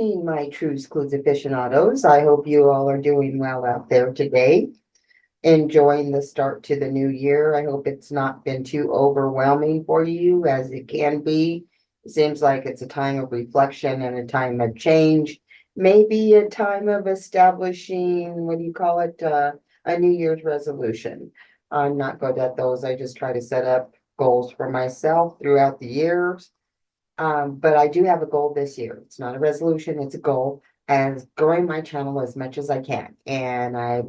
evening, my Trues Clues aficionados. I hope you all are doing well out there today. Enjoying the start to the new year. I hope it's not been too overwhelming for you as it can be. It seems like it's a time of reflection and a time of change. Maybe a time of establishing, what do you call it? A New Year's resolution. I'm not good at those. I just try to set up goals for myself throughout the years, but I do have a goal this year. It's not a resolution, it's a goal, and growing my channel as much as I can. And if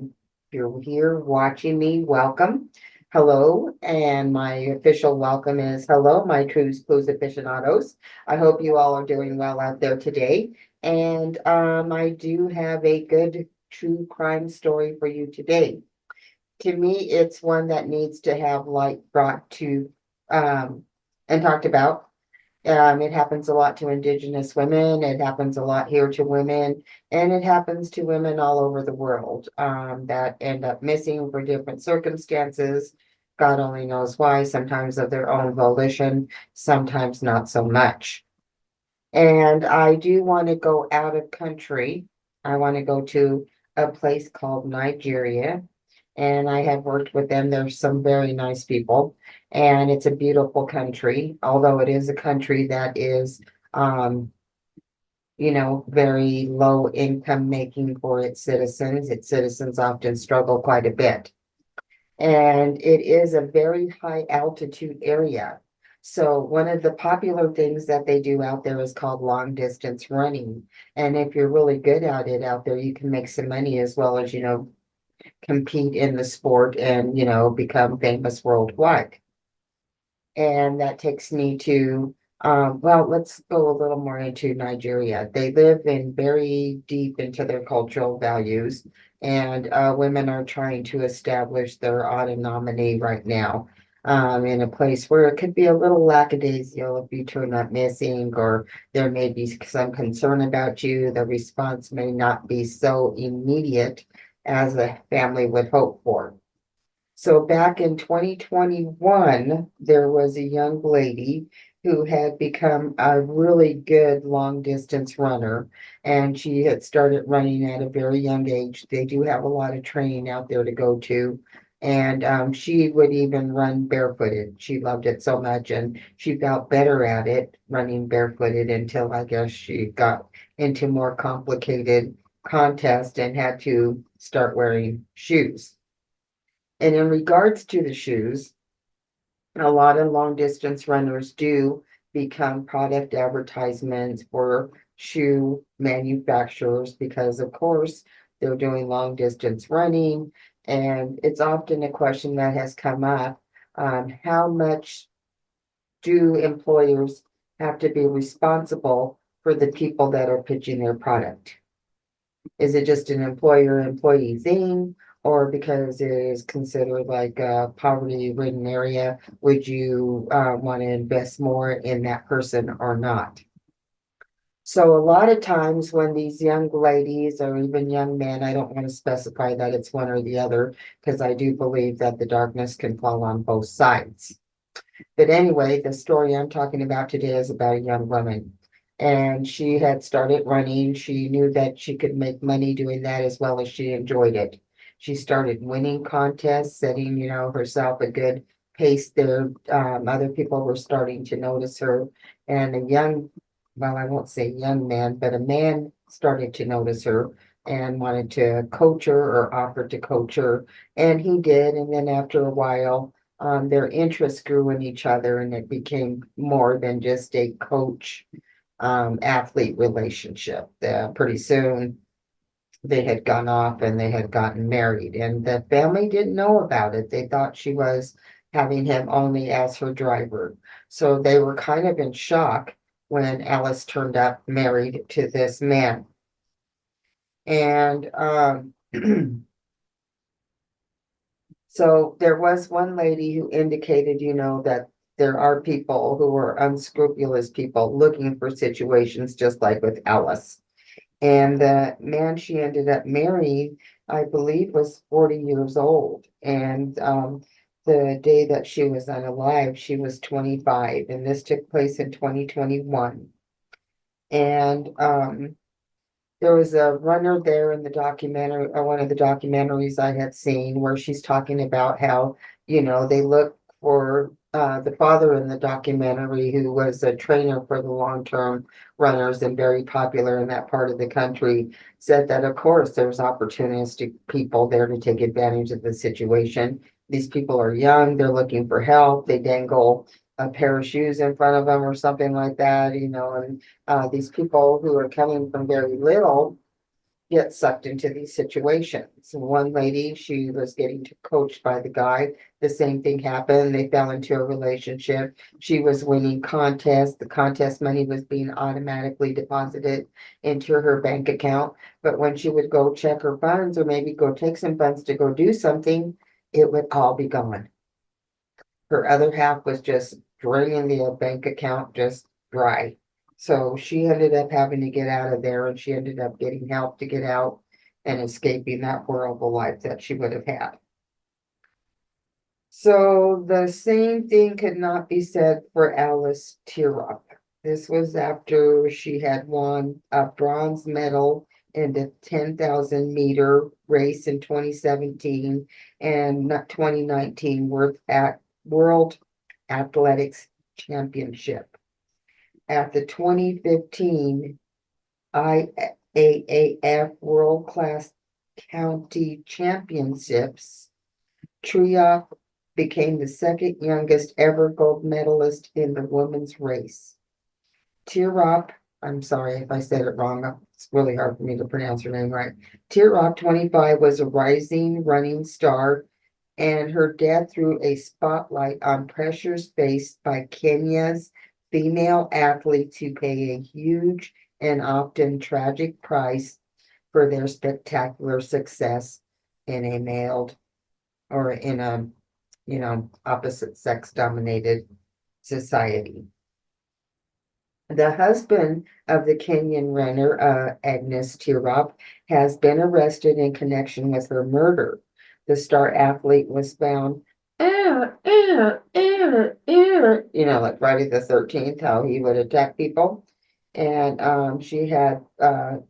you're here watching me, welcome. Hello, and my official welcome is hello, my Trues Clues aficionados. I hope you all are doing well out there today. And I do have a good true crime story for you today. To me, it's one that needs to have light brought to and talked about. It happens a lot to Indigenous women. It happens a lot here to women, and it happens to women all over the world that end up missing for different circumstances. God only knows why, sometimes of their own volition, sometimes not so much. And I do want to go out of country. I want to go to a place called Nigeria, and I have worked with them. There's some very nice people, and it's a beautiful country, although it is a country that is, um, very low income making for its citizens. Its citizens often struggle quite a bit. And it is a very high altitude area. So one of the popular things that they do out there is called long distance running. And if you're really good at it out there, you can make some money as well as, compete in the sport and, become famous worldwide. And that takes me to, well, let's go a little more into Nigeria. They live in very deep into their cultural values, and women are trying to establish their autonomy right now. In a place where it could be a little lackadaisical if you turn up missing, or there may be some concern about you. The response may not be so immediate as a family would hope for. So back in 2021, there was a young lady who had become a really good long distance runner, and she had started running at a very young age. They do have a lot of training out there to go to. And she would even run barefooted. She loved it so much, and she felt better at it running barefooted until I guess she got into more complicated contests and had to start wearing shoes. And in regards to the shoes, a lot of long distance runners do become product advertisements for shoe manufacturers because, of course, they're doing long distance running. And it's often a question that has come up. How much do employers have to be responsible for the people that are pitching their product? Is it just an employer-employee thing? Or because it is considered like a poverty-ridden area, would you want to invest more in that person or not? So a lot of times when these young ladies or even young men, I don't want to specify that it's one or the other, because I do believe that the darkness can fall on both sides. But anyway, the story I'm talking about today is about a young woman. And she had started running. She knew that she could make money doing that as well as she enjoyed it. She started winning contests, setting, herself a good pace there. Other people were starting to notice her. And well, I won't say young man, but a man started to notice her and wanted to coach her or offered to coach her. And he did. And then after a while, their interests grew in each other, and it became more than just a coach athlete relationship. Pretty soon they had gone off and they had gotten married, and the family didn't know about it. They thought she was having him only as her driver. So they were kind of in shock when Alice turned up married to this man. And so there was one lady who indicated, that there are people who are unscrupulous people looking for situations just like with Alice. And the man she ended up marrying, I believe, was 40 years old. And the day that she was unalive, she was 25. And this took place in 2021. And There was a runner there in the documentary, or one of the documentaries I had seen, where she's talking about how, they look for the father in the documentary, who was a trainer for the long-term runners and very popular in that part of the country, said that, of course, there's opportunistic people there to take advantage of the situation. These people are young, they're looking for help, they dangle a pair of shoes in front of them or something like that, and these people who are coming from very little get sucked into these situations. One lady, she was getting coached by the guy. The same thing happened. They fell into a relationship. She was winning contests. The contest money was being automatically deposited into her bank account. But when she would go check her funds or maybe go take some funds to go do something, it would all be gone. Her other half was just draining the bank account just dry. So she ended up having to get out of there, and she ended up getting help to get out and escaping that horrible life that she would have had. So the same thing could not be said for Alice Tierup. This was after she had won a bronze medal in the 10,000-meter race in 2017 and 2019 World Athletics Championship. At the 2015 IAAF World Class County Championships, Triop became the second youngest ever gold medalist in the women's race. Tirop, I'm sorry if I said it wrong. It's really hard for me to pronounce her name right. Tirop, 25, was a rising running star, and her death threw a spotlight on pressures faced by Kenya's female athletes who pay a huge and often tragic price for their spectacular success in a male or in a opposite sex dominated society. The husband of the Kenyan runner, Agnes Tirop, has been arrested in connection with her murder. The star athlete was found, like Friday the 13th, how he would attack people. And she had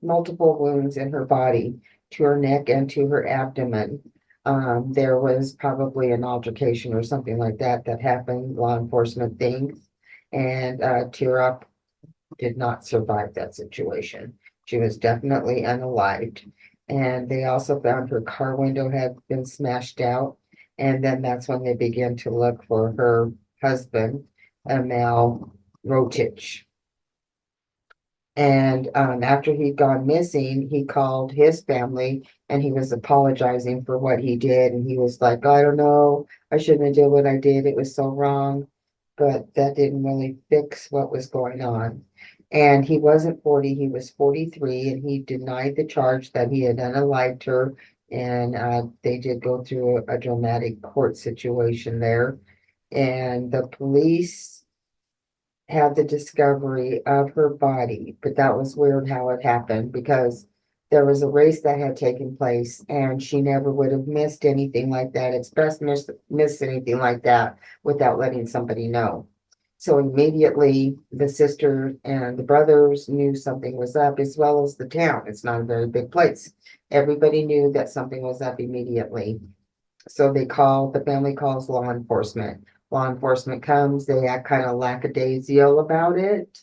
multiple wounds in her body, to her neck and to her abdomen. There was probably an altercation or something like that happened, law enforcement thinks. And Tirop did not survive that situation. She was definitely unalived. And they also found her car window had been smashed out. And then that's when they began to look for her husband, Amal Rotich. And after he'd gone missing, he called his family and he was apologizing for what he did. And he was like, I don't know, I shouldn't have did what I did. It was so wrong. But that didn't really fix what was going on. And he wasn't 40, he was 43, and he denied the charge that he had unalived her. And they did go through a dramatic court situation there. And the police had the discovery of her body, but that was weird how it happened because there was a race that had taken place and she never would have missed anything like that, missed anything like that without letting somebody know. So immediately the sister and the brothers knew something was up, as well as the town. It's not a very big place. Everybody knew that something was up immediately. So the family calls law enforcement. Law enforcement comes, they act kind of lackadaisical about it.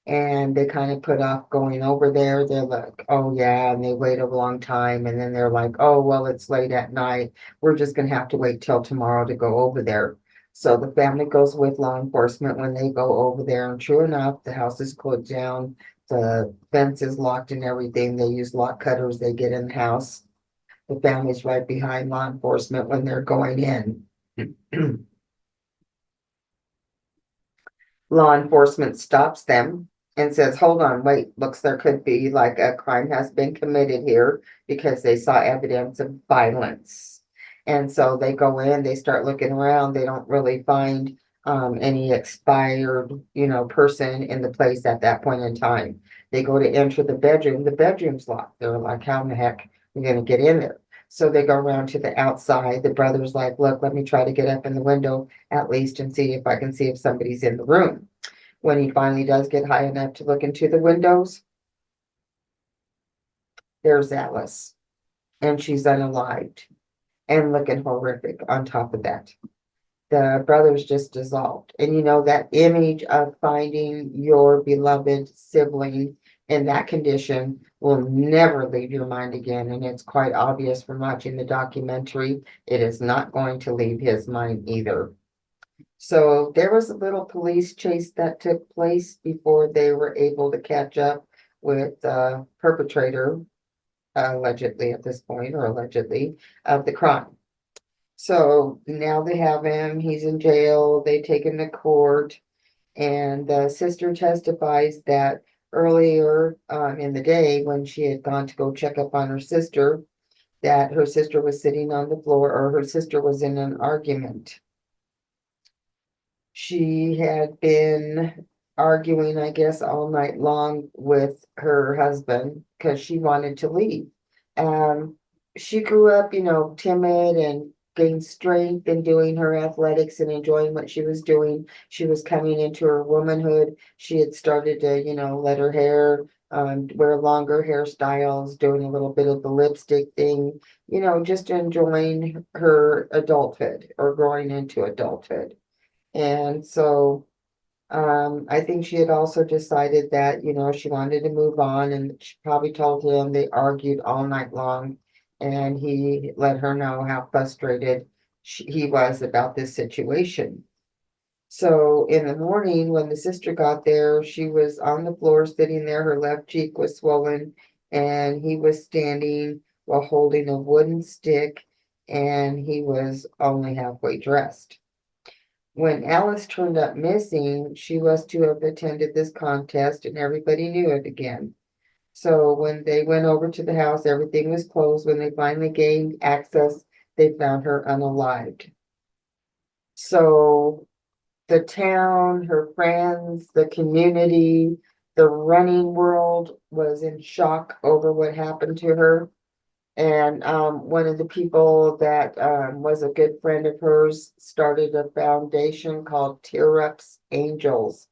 And they kind of put off going over there. They're like, oh yeah, and they wait a long time. And then they're like, oh, well, it's late at night. We're just going to have to wait till tomorrow to go over there. So the family goes with law enforcement when they go over there. And true enough, the house is closed down. The fence is locked and everything. They use lock cutters. They get in the house. The family's right behind law enforcement when they're going in. Law enforcement stops them and says, hold on, wait, looks there could be like a crime has been committed here because they saw evidence of violence. And so they go in, they start looking around, they don't really find any expired, person in the place at that point in time. They go to enter the bedroom's locked. They're like, how in the heck are we gonna get in there? So they go around to the outside. The brother's like, look, let me try to get up in the window at least and see if I can see if somebody's in the room. When he finally does get high enough to look into the windows, there's Alice, and she's unalived and looking horrific on top of that. The brothers just dissolved. And you know, that image of finding your beloved sibling in that condition will never leave your mind again. And it's quite obvious from watching the documentary, it is not going to leave his mind either. So there was a little police chase that took place before they were able to catch up with the perpetrator, allegedly at this point, or allegedly, of the crime. So now they have him, he's in jail, they take him to court, and the sister testifies that earlier in the day when she had gone to go check up on her sister, that her sister was sitting on the floor, or her sister was in an argument. She had been arguing, I guess, all night long with her husband because she wanted to leave. Um, she grew up, you know, timid and gained strength in doing her athletics and enjoying what she was doing. She was coming into her womanhood. She had started to, you know, let her hair wear longer hairstyles, doing a little bit of the lipstick thing, you know, just enjoying her adulthood or growing into adulthood. And so I think she had also decided that, you know, she wanted to move on, and she probably told him they argued all night long, and he let her know how frustrated he was about this situation. So in the morning, when the sister got there, she was on the floor sitting there. Her left cheek was swollen, and he was standing while holding a wooden stick, and he was only halfway dressed. When Alice turned up missing, she was to have attended this contest and everybody knew it again. So when they went over to the house, everything was closed. When they finally gained access, they found her unalived. So the town, her friends, the community, the running world was in shock over what happened to her. And one of the people that was a good friend of hers started a foundation called Tear Up's Angels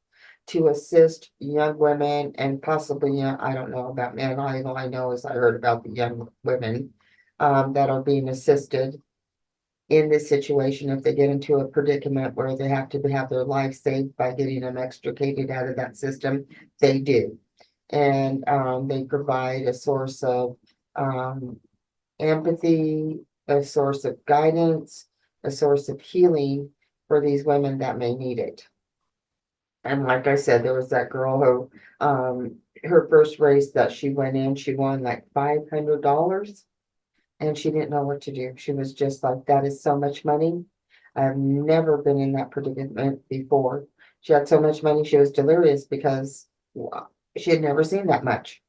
to assist young women and possibly, I don't know about men. All I know is I heard about the young women that are being assisted in this situation if they get into a predicament where they have to have their life saved by getting them extricated out of that system. They do. And they provide a source of empathy, a source of guidance, a source of healing for these women that may need it. And like I said, there was that girl who, her first race that she went in, she won like $500 and she didn't know what to do. She was just like, that is so much money. I've never been in that predicament before. She had so much money, she was delirious because she had never seen that much.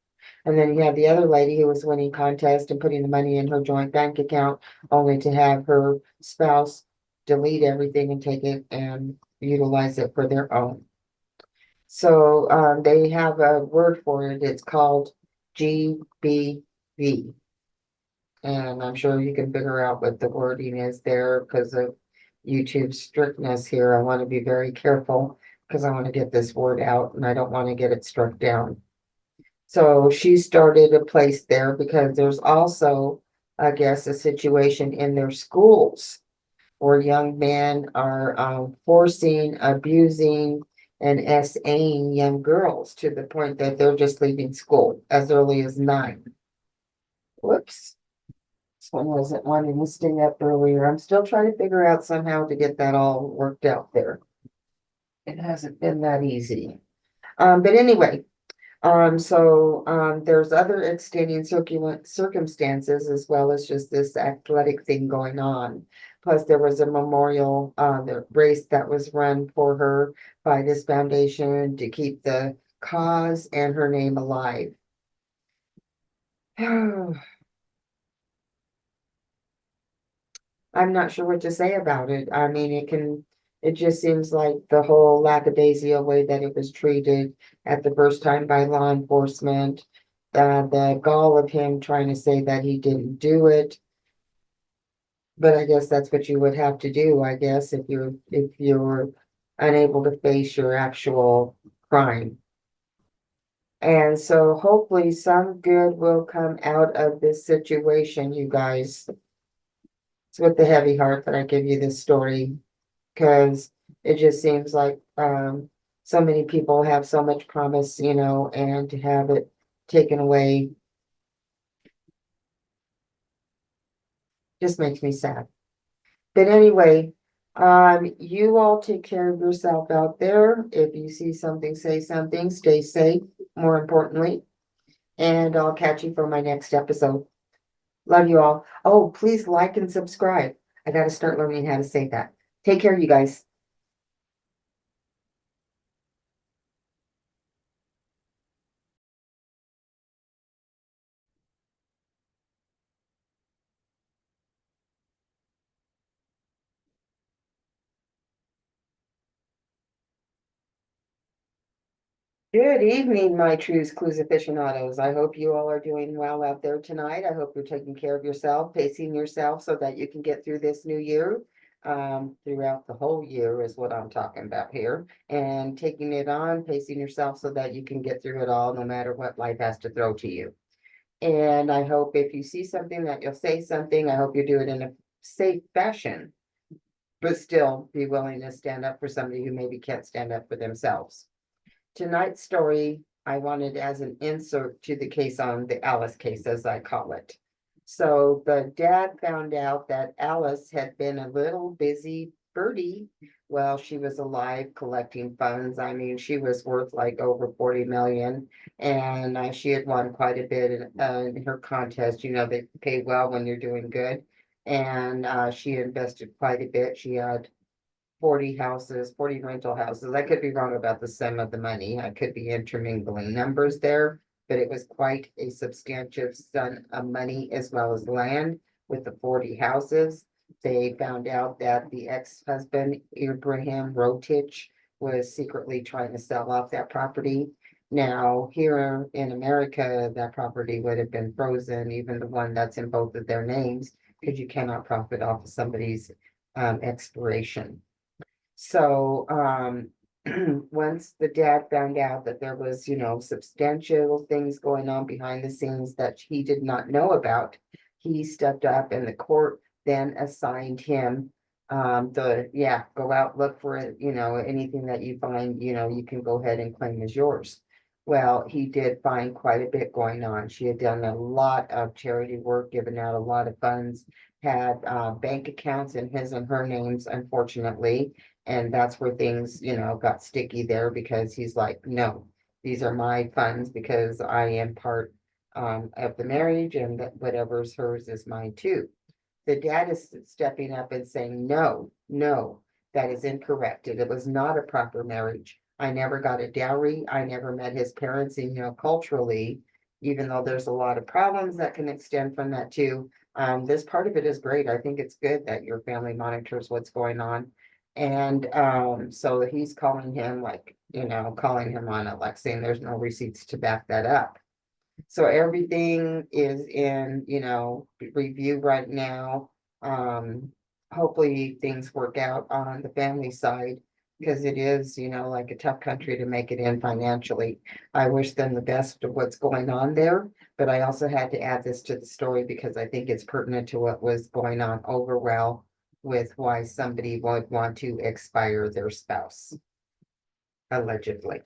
And then you have the other lady who was winning contest and putting the money in her joint bank account, only to have her spouse delete everything and take it and utilize it for their own. So they have a word for it. It's called GBV. And I'm sure you can figure out what the wording is there because of YouTube's strictness here. I want to be very careful because I want to get this word out and I don't want to get it struck down. So she started a place there because there's also, I guess, a situation in their schools where young men are forcing, abusing, and SAing young girls to the point that they're just leaving school as early as 9. Whoops. This one wasn't wanting to stay up earlier. I'm still trying to figure out somehow to get that all worked out there. It hasn't been that easy. But anyway, there's other extenuating circumstances as well as just this athletic thing going on. Plus, there was a memorial, the race that was run for her by this foundation to keep the cause and her name alive. I'm not sure what to say about it. I mean, it just seems like the whole lackadaisical way that it was treated at the first time by law enforcement, the gall of him trying to say that he didn't do it. But I guess that's what you would have to do, I guess, if you're unable to face your actual crime. And so hopefully some good will come out of this situation, you guys. It's with the heavy heart that I give you this story because it just seems like so many people have so much promise, and to have it taken away just makes me sad. But anyway, you all take care of yourself out there. If you see something, say something, stay safe, more importantly, and I'll catch you for my next episode. Love you all. Oh, please like and subscribe. I got to start learning how to say that. Take care, you guys. Good evening, my Trues Clues aficionados. I hope you all are doing well out there tonight. I hope you're taking care of yourself, pacing yourself so that you can get through this new year. Throughout the whole year is what I'm talking about here, and taking it on, pacing yourself so that you can get through it all, no matter what life has to throw to you. And I hope if you see something that you'll say something. I hope you do it in a safe fashion, but still be willing to stand up for somebody who maybe can't stand up for themselves. Tonight's story I wanted as an insert to the case on the Alice case, as I call it. So the dad found out that Alice had been a little busy birdie while she was alive collecting funds. I mean, she was worth like over 40 million, and she had won quite a bit in her contest. They pay well when you're doing good. And she invested quite a bit. She had 40 houses, 40 rental houses. I could be wrong about the sum of the money. I could be intermingling numbers there, but it was quite a substantial sum of money as well as land with the 40 houses. They found out that the ex-husband, Ibrahim Rotich, was secretly trying to sell off that property. Now, here in America, that property would have been frozen, even the one that's in both of their names, because you cannot profit off of somebody's expiration. So, once the dad found out that there was, substantial things going on behind the scenes that he did not know about, he stepped up and the court then assigned him go out, look for it, anything that you find, you can go ahead and claim as yours. Well, he did find quite a bit going on. She had done a lot of charity work, given out a lot of funds, had bank accounts in his and her names, unfortunately, and that's where things, got sticky there because he's like, no, these are my funds because I am part of the marriage, and that whatever's hers is mine too. The dad is stepping up and saying, no, no, that is incorrect. It was not a proper marriage. I never got a dowry. I never met his parents. And, culturally, even though there's a lot of problems that can extend from that too, this part of it is great. I think it's good that your family monitors what's going on. And so he's calling him, like, calling him on it, like saying there's no receipts to back that up. So everything is in, review right now. Hopefully things work out on the family side because it is, like a tough country to make it in financially. I wish them the best of what's going on there, but I also had to add this to the story because I think it's pertinent to what was going on overall with why somebody would want to expire their spouse, allegedly.